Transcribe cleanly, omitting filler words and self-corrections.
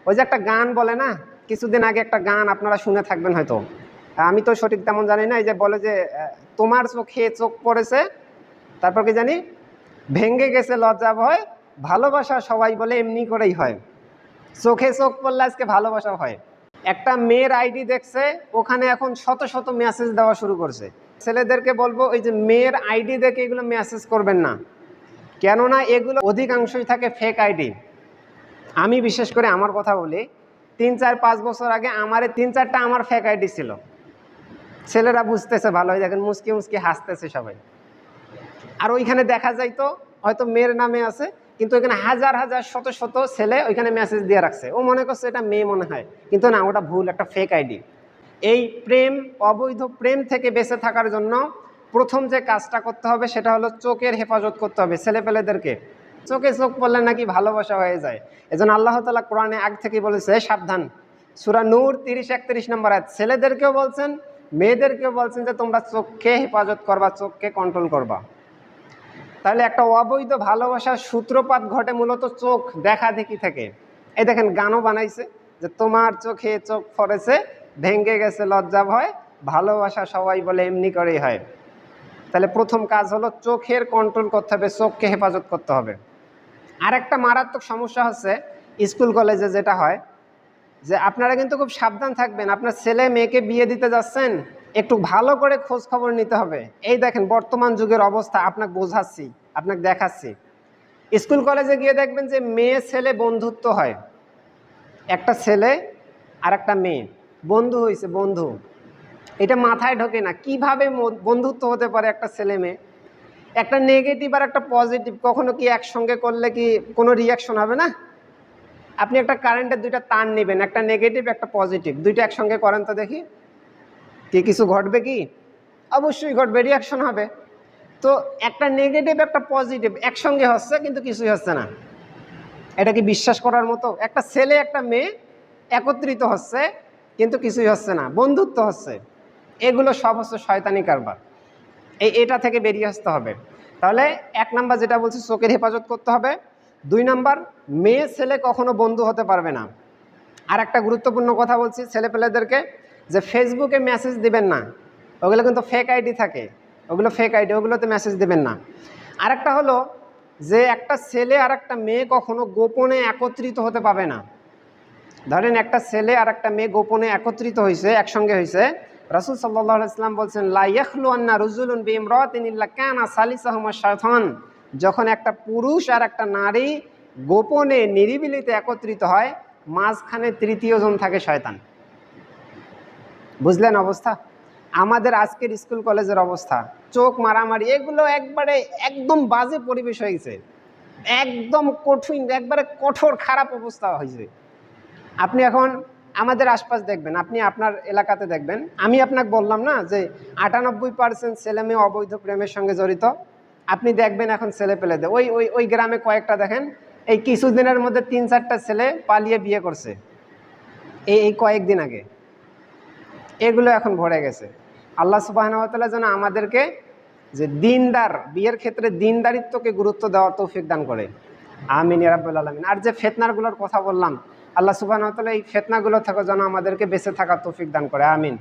ওই যে একটা গান বলে না, কিছুদিন আগে একটা গান আপনারা শুনে থাকবেন হয়তো, আমি তো সঠিক তেমন জানি না। এই যে বলে যে তোমার চোখে চোখ পড়েছে, তারপর কি জানি, ভেঙ্গে গেছে লজ্জা ভয়, ভালোবাসা সবাই বলে এমনি করেই হয়। চোখে চোখ পড়লে আজকে ভালোবাসা হয়। একটা মেয়ের আইডি দেখছে, ওখানে এখন শত শত মেসেজ দেওয়া শুরু করছে। ছেলেদেরকে বলবো ওই যে মেয়ের আইডি দেখে এগুলো মেসেজ করবেন না, কেননা এগুলো অধিকাংশই থাকে ফেক আইডি। আমি বিশেষ করে আমার কথা বলি, 3-4-5 বছর আগে আমার 3-4টা আমার ফেক আইডি ছিল। ছেলেরা বুঝতেছে ভালোই, দেখেন মুচকি মুচকি হাসতেছে সবাই। আর ওইখানে দেখা যাইতো হয়তো মেয়ের নামে আছে, কিন্তু ওইখানে হাজার হাজার শত শত ছেলে ওইখানে মেসেজ দিয়ে রাখছে। ও মনে করছে এটা মেয়ে মনে হয়, কিন্তু না, ওটা ভুল, একটা ফেক আইডি। এই প্রেম, অবৈধ প্রেম থেকে বেঁচে থাকার জন্য প্রথম যে কাজটা করতে হবে সেটা হলো চোখের হেফাজত করতে হবে ছেলেপেলেদেরকে। চোখে চোখ পড়লে নাকি ভালোবাসা হয়ে যায়। এজন্য আল্লাহ তাআলা কোরআনে আগ থেকেই বলেছে সাবধান। সূরা নূর 30-31 নম্বর আয়াত। ছেলেদেরকেও বলছেন, মেয়েদেরকেও বলছেন যে তোমরা চোখকে হেফাজত করবা, চোখকে কন্ট্রোল করবা। তাহলে একটা অবৈধ ভালোবাসার সূত্রপাত ঘটে মূলত চোখ দেখা দেখি থেকে। এই দেখেন গানও বানাইছে যে তোমার চোখে চোখ পড়েছে, ভেঙ্গে গেছে লজ্জা ভয়, ভালোবাসা সবাই বলে এমনি করেই হয়। তাহলে প্রথম কাজ হলো চোখের কন্ট্রোল করতে হবে, চোখকে হেফাজত করতে হবে। আর একটা মারাত্মক সমস্যা হচ্ছে স্কুল কলেজে যেটা হয়, যে আপনারা কিন্তু খুব সাবধান থাকবেন। আপনার ছেলে মেয়েকে বিয়ে দিতে যাচ্ছেন, একটু ভালো করে খোঁজ খবর নিতে হবে। এই দেখেন বর্তমান যুগের অবস্থা, আপনাকে বোঝাচ্ছি, আপনাকে দেখাচ্ছি। স্কুল কলেজে গিয়ে দেখবেন যে মেয়ে ছেলে বন্ধুত্ব হয়, একটা ছেলে আর একটা মেয়ে বন্ধু হয়েছে, বন্ধু। এটা মাথায় ঢোকে না, কিভাবে বন্ধুত্ব হতে পারে একটা ছেলে মেয়ে। একটা নেগেটিভ আর একটা পজিটিভ কখনো কি একসঙ্গে করলে কি কোনো রিয়াকশন হবে না? আপনি একটা কারেন্টের দুইটা তার নেবেন, একটা নেগেটিভ একটা পজিটিভ, দুইটা একসঙ্গে করেন তো দেখি, কি কিছু ঘটবে কি? অবশ্যই ঘটবে, রিয়াকশন হবে। তো একটা নেগেটিভ একটা পজিটিভ একসঙ্গে হচ্ছে, কিন্তু কিছুই হচ্ছে না। এটা কি বিশ্বাস করার মতো? একটা ছেলে একটা মেয়ে একত্রিত হচ্ছে, কিন্তু কিছুই হচ্ছে না, বন্ধুত্ব হচ্ছে। এগুলো সব হচ্ছে শয়তানি কারবার। এটা থেকে বেরিয়ে আসতে হবে। তাহলে 1 নাম্বার যেটা বলছি, চোখের হেফাজত করতে হবে। 2 নাম্বার, মেয়ে ছেলে কখনো বন্ধু হতে পারবে না। আর একটা গুরুত্বপূর্ণ কথা বলছি ছেলেপেলেদেরকে, যে ফেসবুকে মেসেজ দিবেন না, ওগুলো কিন্তু ফেক আইডি থাকে, ওগুলো ফেক আইডি, ওগুলোতে মেসেজ দিবেন না। আরেকটা হলো যে একটা ছেলে আর একটা মেয়ে কখনো গোপনে একত্রিত হতে পাবে না। ধরেন একটা ছেলে আর একটা মেয়ে গোপনে একত্রিত হয়েছে, একসঙ্গে হয়েছে, রাসূল সাল্লাল্লাহু আলাইহি ওয়াসাল্লাম বলছেন লা ইয়াখলু আন্না রাজুলুন বিইমরাতিন ইল্লা কানা সালিসাহুমা শায়তান। যখন একটা পুরুষ আর একটা নারী গোপনে নিরিবিলিতে একত্রিত হয়, মাঝখানে তৃতীয় জন থাকে শয়তান। বুঝলেন অবস্থা? আমাদের আজকের স্কুল কলেজের অবস্থা, চোখ মারামারি, এগুলো একবারে একদম বাজে পরিবেশ হয়ে গেছে, একদম কঠিন, একবারে কঠোর খারাপ অবস্থা হয়েছে। আপনি এখন আমাদের আশপাশ দেখবেন, আপনি আপনার এলাকাতে দেখবেন, আমি আপনাকে বললাম না যে 98% ছেলেমেয়ে অবৈধ প্রেমের সঙ্গে জড়িত। আপনি দেখবেন এখন ছেলে পেলেদের ওই ওই ওই গ্রামে কয়েকটা দেখেন, এই কিছুদিনের মধ্যে 3-4টা ছেলে পালিয়ে বিয়ে করছে, এই কয়েকদিন আগে। এগুলো এখন ভরে গেছে। আল্লাহ সুবহানাহু ওয়া তাআলা যেন আমাদেরকে যে দিনদার, বিয়ের ক্ষেত্রে দিনদারিত্বকে গুরুত্ব দেওয়ার তৌফিক দান করে। আমিন ইয়া রাব্বাল আলামিন। আর যে ফিতনাগুলোর কথা বললাম, আল্লাহ সুবহানাহু ওয়া তাআলা এই ফিতনাগুলো থেকে যেন আমাদেরকে বেঁচে থাকার তৌফিক দান করে। আমিন।